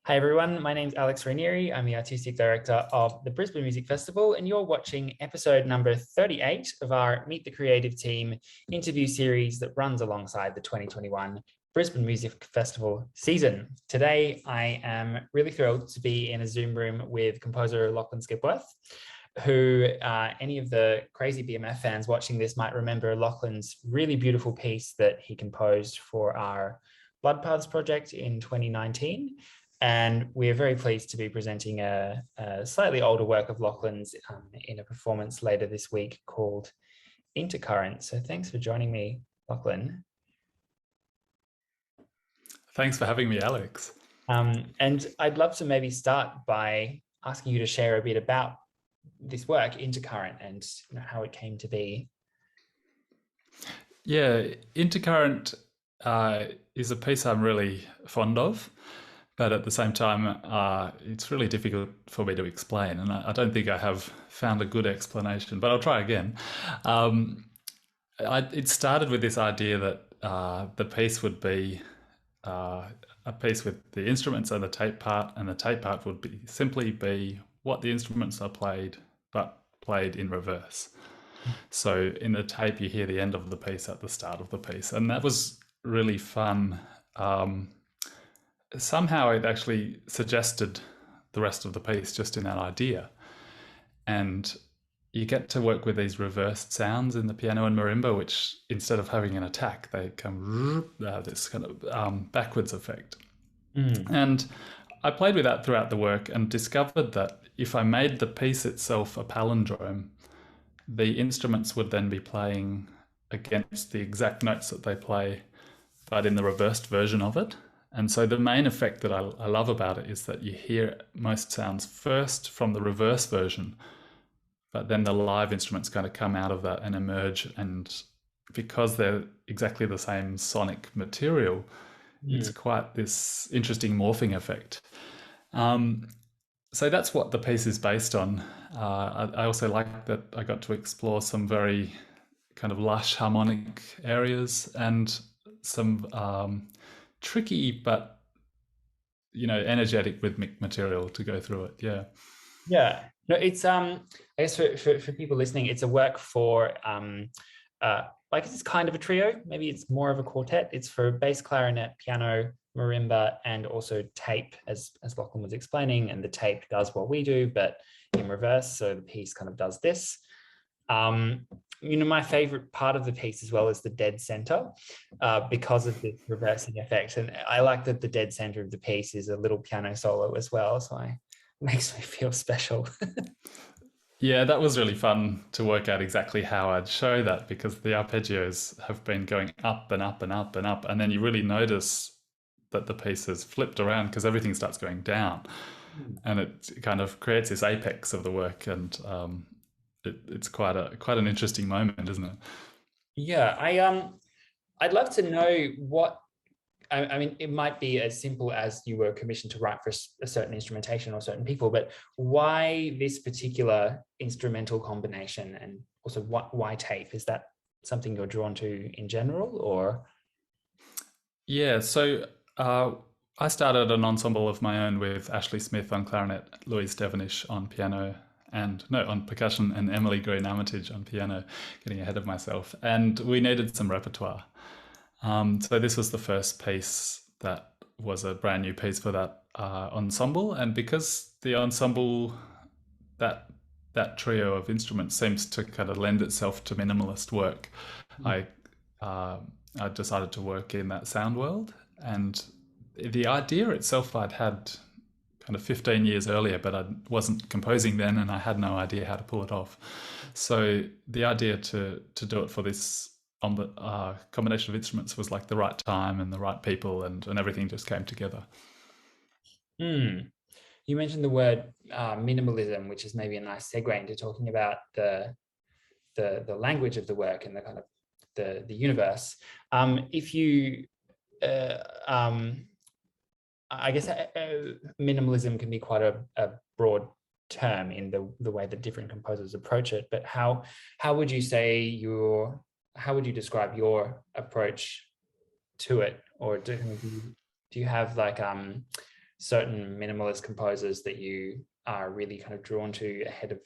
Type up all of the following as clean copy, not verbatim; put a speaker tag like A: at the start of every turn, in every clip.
A: Hi everyone, my name's Alex Raineri. I'm the Artistic Director of the Brisbane Music Festival, and you're watching episode number 38 of our Meet the Creative Team interview series that runs alongside the 2021 Brisbane Music Festival season. Today, I am really thrilled to be in a Zoom room with composer Lachlan Skipworth, who any of the crazy BMF fans watching this might remember Lachlan's really beautiful piece that he composed for our Blood Paths project in 2019. And we're very pleased to be presenting a slightly older work of Lachlan's in a performance later this week called Intercurrent. So thanks for joining me, Lachlan.
B: Thanks for having me, Alex.
A: And I'd love to maybe start by asking you to share a bit about this work, Intercurrent, and how it came to be.
B: Yeah, Intercurrent is a piece I'm really fond of, but at the same time, it's really difficult for me to explain, and I don't think I have found a good explanation, but I'll try again. It started with this idea that the piece would be a piece with the instruments and the tape part, and the tape part would simply be what the instruments are played, but played in reverse. So in the tape, you hear the end of the piece at the start of the piece, and that was really fun. Somehow it actually suggested the rest of the piece just in that idea. And you get to work with these reversed sounds in the piano and marimba, which instead of having an attack, they come this kind of backwards effect. And I played with that throughout the work and discovered that if I made the piece itself a palindrome, the instruments would then be playing against the exact notes that they play, but in the reversed version of it. And so the main effect that I love about it is that you hear most sounds first from the reverse version, but then the live instruments kind of come out of that and emerge. And because they're exactly the same sonic material, it's quite this interesting morphing effect. So that's what the piece is based on. I also like that I got to explore some very kind of lush harmonic areas and some tricky but energetic rhythmic material to go through it.
A: Yeah, no, it's I guess for people listening, it's a work for I guess it's kind of a trio. Maybe it's more of a quartet. It's for bass, clarinet, piano, marimba, and also tape, as Lachlan was explaining. And the tape does what we do, but in reverse. So the piece kind of does this. My favorite part of the piece as well is the dead center, because of the reversing effect. And I like that the dead center of the piece is a little piano solo as well. So it makes me feel special.
B: Yeah, that was really fun to work out exactly how I'd show that, because the arpeggios have been going up and up and up and up, and then you really notice that the piece has flipped around because everything starts going down, and it kind of creates this apex of the work, and it's quite an interesting moment, isn't it?
A: Yeah, I'd love to know what I mean, it might be as simple as you were commissioned to write for a certain instrumentation or certain people, but why this particular instrumental combination, and also why tape? Is that something you're drawn to in general, or?
B: Yeah, so I started an ensemble of my own with Ashley Smith on clarinet, Louise Devonish on piano, and no, on percussion, and Emily Green Armitage on piano, getting ahead of myself. And we needed some repertoire. So this was the first piece that was a brand new piece for that ensemble. And because the ensemble, that that trio of instruments seems to kind of lend itself to minimalist work, I uh, I decided to work in that sound world. And the idea itself I'd had kind of 15 years earlier, but I wasn't composing then, and I had no idea how to pull it off. So the idea to do it for this on the combination of instruments was like the right time and the right people, and everything just came together.
A: Mm. You mentioned the word minimalism, which is maybe a nice segue into talking about the language of the work and the kind of the universe. If you I guess minimalism can be quite a broad term in the way that different composers approach it. But how would you say how would you describe your approach to it, or do you have like certain minimalist composers that you are really kind of drawn to ahead of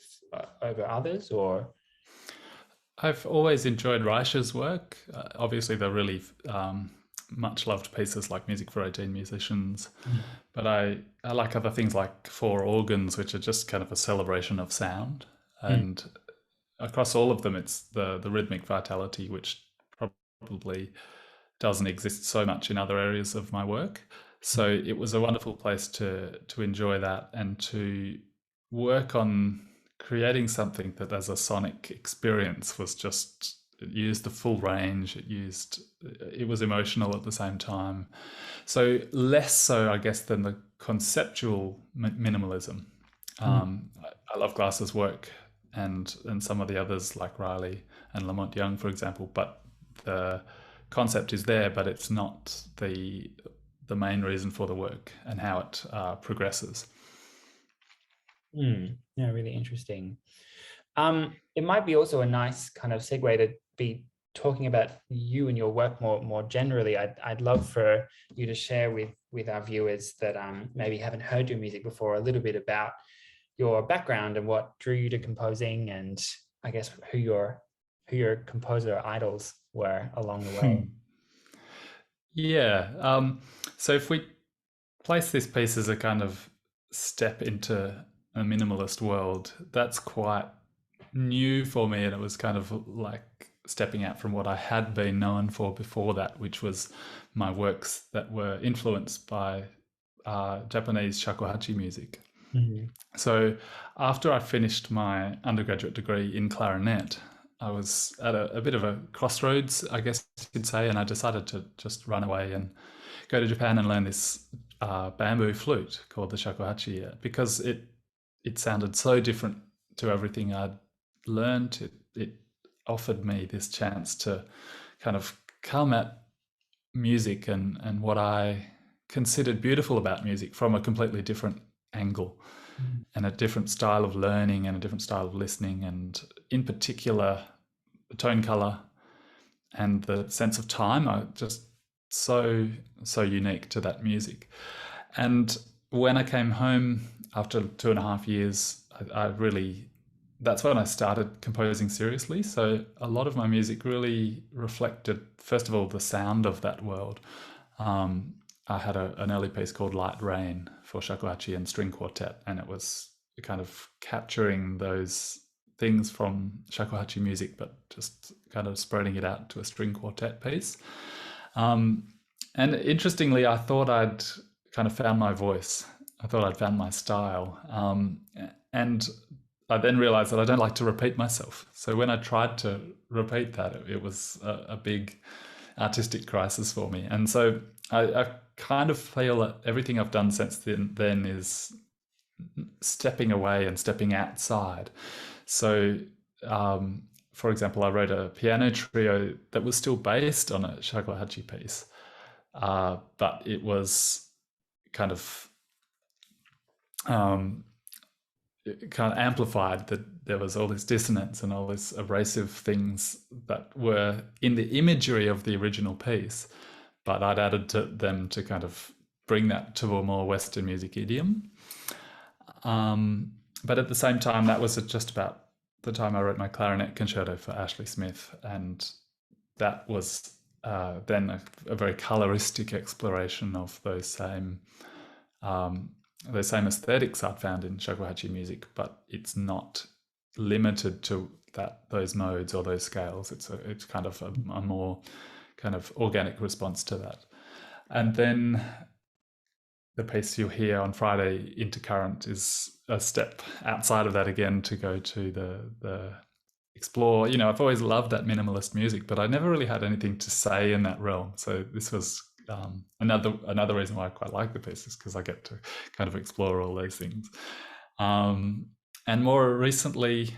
A: over others, or?
B: I've always enjoyed Reicher's work. Obviously, they're really much loved pieces like Music for 18 Musicians. But I like other things like Four Organs, which are just kind of a celebration of sound.
A: Mm.
B: And across all of them, it's the rhythmic vitality, which probably doesn't exist so much in other areas of my work. So it was a wonderful place to enjoy that and to work on creating something that as a sonic experience was just, it used the full range, it was emotional at the same time. So less so, I guess, than the conceptual minimalism. I love Glass's work and some of the others like Riley and Lamont Young, for example, but the concept is there, but it's not the main reason for the work and how it progresses.
A: Yeah, really interesting. It might be also a nice kind of segue to be talking about you and your work more generally. I'd love for you to share with our viewers that maybe haven't heard your music before a little bit about your background and what drew you to composing, and I guess who your composer idols were along the way.
B: Yeah. So if we place this piece as a kind of step into a minimalist world, that's quite new for me, and it was kind of like stepping out from what I had been known for before that, which was my works that were influenced by Japanese shakuhachi music. So after I finished my undergraduate degree in clarinet, I was at a bit of a crossroads, I guess you could say, and I decided to just run away and go to Japan and learn this bamboo flute called the shakuhachi, because it sounded so different to everything I'd learned. It offered me this chance to kind of come at music and what I considered beautiful about music from a completely different angle and a different style of learning and a different style of listening, and in particular the tone color and the sense of time are just so unique to that music. And when I came home after 2.5 years, I really, that's when I started composing seriously. So a lot of my music really reflected, first of all, the sound of that world. I had an early piece called Light Rain for shakuhachi and string quartet, and it was kind of capturing those things from shakuhachi music, but just kind of spreading it out to a string quartet piece. And interestingly, I thought I'd kind of found my voice. I thought I'd found my style. And I then realized that I don't like to repeat myself. So when I tried to repeat that, it was a big artistic crisis for me. And so I kind of feel that everything I've done since then is stepping away and stepping outside. So, for example, I wrote a piano trio that was still based on a shakuhachi piece, but it was kind of amplified, that there was all this dissonance and all this abrasive things that were in the imagery of the original piece, but I'd added to them to kind of bring that to a more Western music idiom. But at the same time, that was just about the time I wrote my clarinet concerto for Ashley Smith, and that was then a very coloristic exploration of those same aesthetics I'd found in shakuhachi music, but it's not limited to those modes or those scales. It's kind of a more kind of organic response to that. And then the piece you'll hear on Friday, Intercurrent, is a step outside of that again, to go to the explore. I've always loved that minimalist music, but I never really had anything to say in that realm. So this was another reason why I quite like the piece, is because I get to kind of explore all those things. And more recently,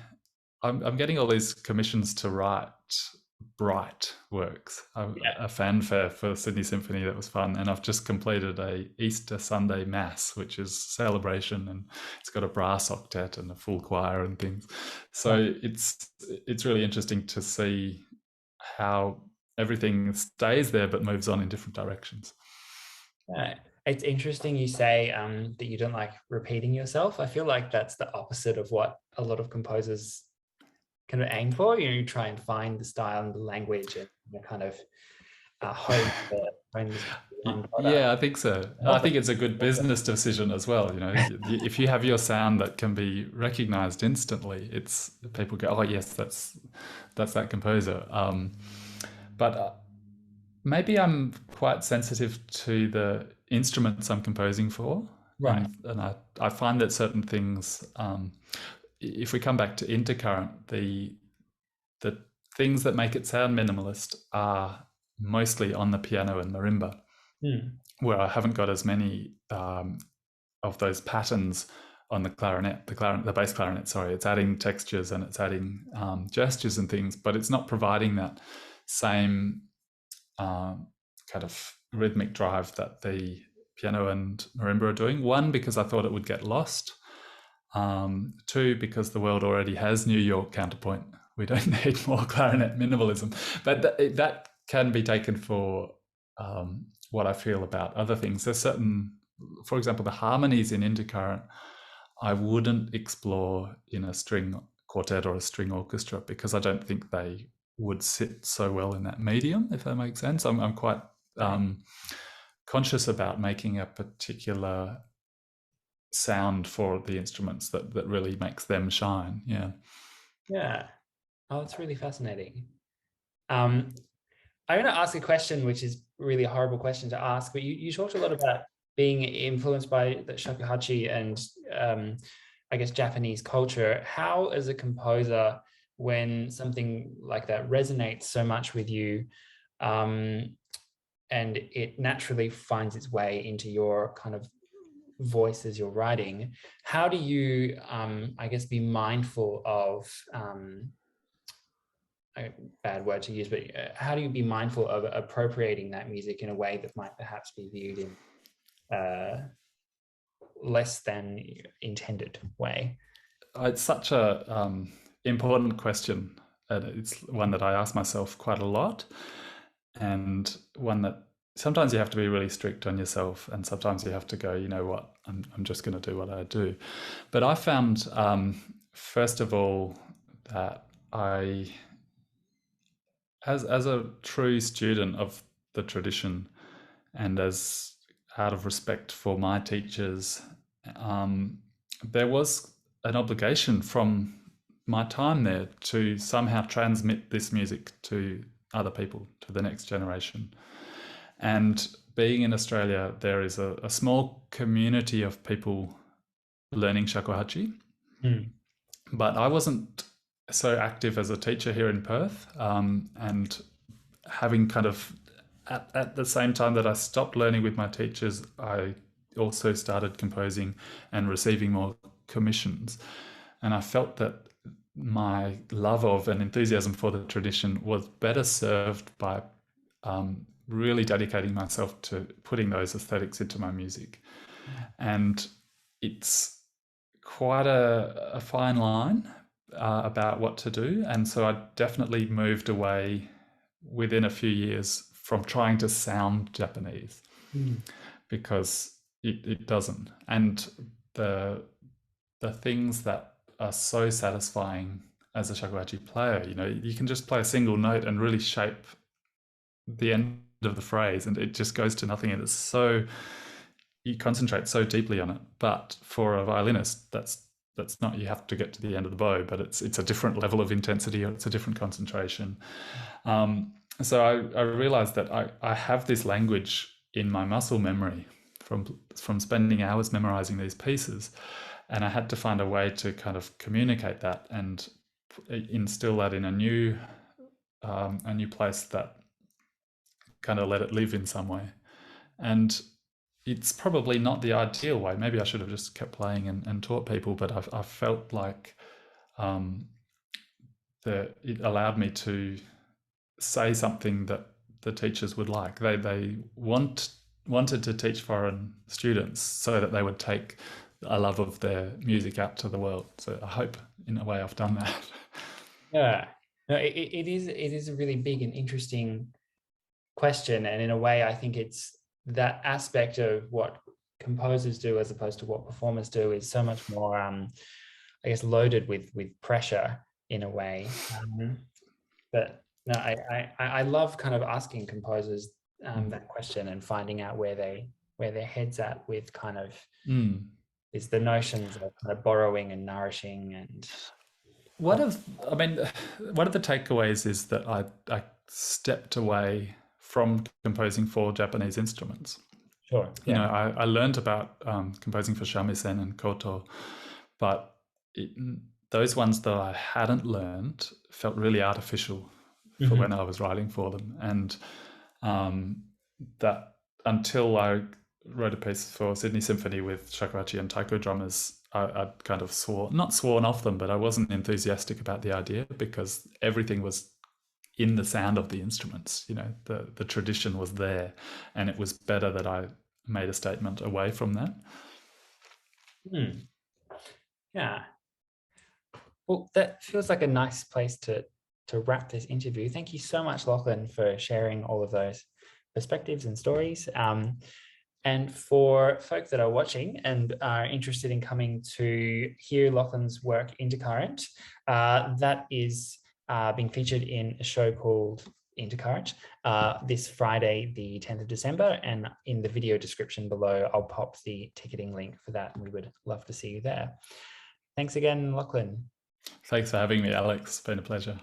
B: I'm getting all these commissions to write bright works. A fanfare for Sydney Symphony that was fun, and I've just completed a Easter Sunday Mass, which is celebration, and it's got a brass octet and a full choir and things. So it's really interesting to see how everything stays there but moves on in different directions.
A: It's interesting you say that you don't like repeating yourself. I feel like that's the opposite of what a lot of composers kind of aim for. You try and find the style and the language and kind of hone this one product.
B: Yeah, I think so. I think it's a good business decision as well. If you have your sound that can be recognized instantly, it's people go, oh yes, that's that composer. But maybe I'm quite sensitive to the instruments I'm composing for,
A: Right.
B: and I find that certain things. If we come back to Intercurrent, the things that make it sound minimalist are mostly on the piano and marimba, where I haven't got as many of those patterns on the clarinet, the bass clarinet. Sorry, it's adding textures and it's adding gestures and things, but it's not providing that same kind of rhythmic drive that the piano and marimba are doing. One, because I thought it would get lost. Two, because the world already has New York counterpoint. We don't need more clarinet minimalism. But that can be taken for what I feel about other things. There's certain, for example, the harmonies in Intercurrent, I wouldn't explore in a string quartet or a string orchestra because I don't think they would sit so well in that medium, if that makes sense. I'm quite conscious about making a particular sound for the instruments that really makes them shine.
A: Yeah. Oh, it's really fascinating. I'm going to ask a question, which is really a horrible question to ask, but you talked a lot about being influenced by the shakuhachi and I guess Japanese culture. How, as a composer, when something like that resonates so much with you, and it naturally finds its way into your kind of voice as you're writing, how do you, I guess, be mindful of, a bad word to use, but how do you be mindful of appropriating that music in a way that might perhaps be viewed in less than intended way?
B: It's such a important question, and it's one that I ask myself quite a lot, and one that sometimes you have to be really strict on yourself, and sometimes you have to go, you know what, I'm just going to do what I do. But I found, first of all, that as a true student of the tradition, and as out of respect for my teachers, there was an obligation from my time there to somehow transmit this music to other people, to the next generation. And being in Australia, there is a small community of people learning shakuhachi. But I wasn't so active as a teacher here in Perth, and having kind of at the same time that I stopped learning with my teachers, I also started composing and receiving more commissions. And I felt that my love of and enthusiasm for the tradition was better served by really dedicating myself to putting those aesthetics into my music. And it's quite a fine line about what to do. And so I definitely moved away within a few years from trying to sound Japanese because it doesn't. And the things that are so satisfying as a shakuhachi player, you can just play a single note and really shape the end of the phrase, and it just goes to nothing. And it's so, you concentrate so deeply on it. But for a violinist, that's not, you have to get to the end of the bow, but it's a different level of intensity, or it's a different concentration. So I realized that I have this language in my muscle memory from spending hours memorizing these pieces, and I had to find a way to kind of communicate that and instill that in a new place that kind of let it live in some way. And it's probably not the ideal way. Maybe I should have just kept playing and taught people, but I felt like it allowed me to say something that the teachers would like. They wanted to teach foreign students so that they would take a love of their music out to the world. So I hope in a way I've done that.
A: Yeah, no, it is a really big and interesting question, and in a way I think it's that aspect of what composers do as opposed to what performers do is so much more, I guess, loaded with pressure in a way. But no, I love kind of asking composers that question and finding out where their heads at with kind of is the notions of kind of borrowing and nourishing. And
B: one of the takeaways is that I stepped away from composing for Japanese instruments.
A: Sure.
B: You know, I learned about composing for shamisen and koto, but those ones that I hadn't learned felt really artificial for when I was writing for them. And that until I wrote a piece for Sydney Symphony with shakuhachi and taiko drummers, I'd kind of not sworn off them, but I wasn't enthusiastic about the idea because everything was in the sound of the instruments. You know, the tradition was there, and it was better that I made a statement away from that.
A: Yeah. Well, that feels like a nice place to wrap this interview. Thank you so much, Lachlan, for sharing all of those perspectives and stories. And for folk that are watching and are interested in coming to hear Lachlan's work, Intercurrent, that is being featured in a show called Intercurrent this Friday, the 10th of December. And in the video description below, I'll pop the ticketing link for that. And we would love to see you there. Thanks again, Lachlan.
B: Thanks for having me, Alex. It's been a pleasure.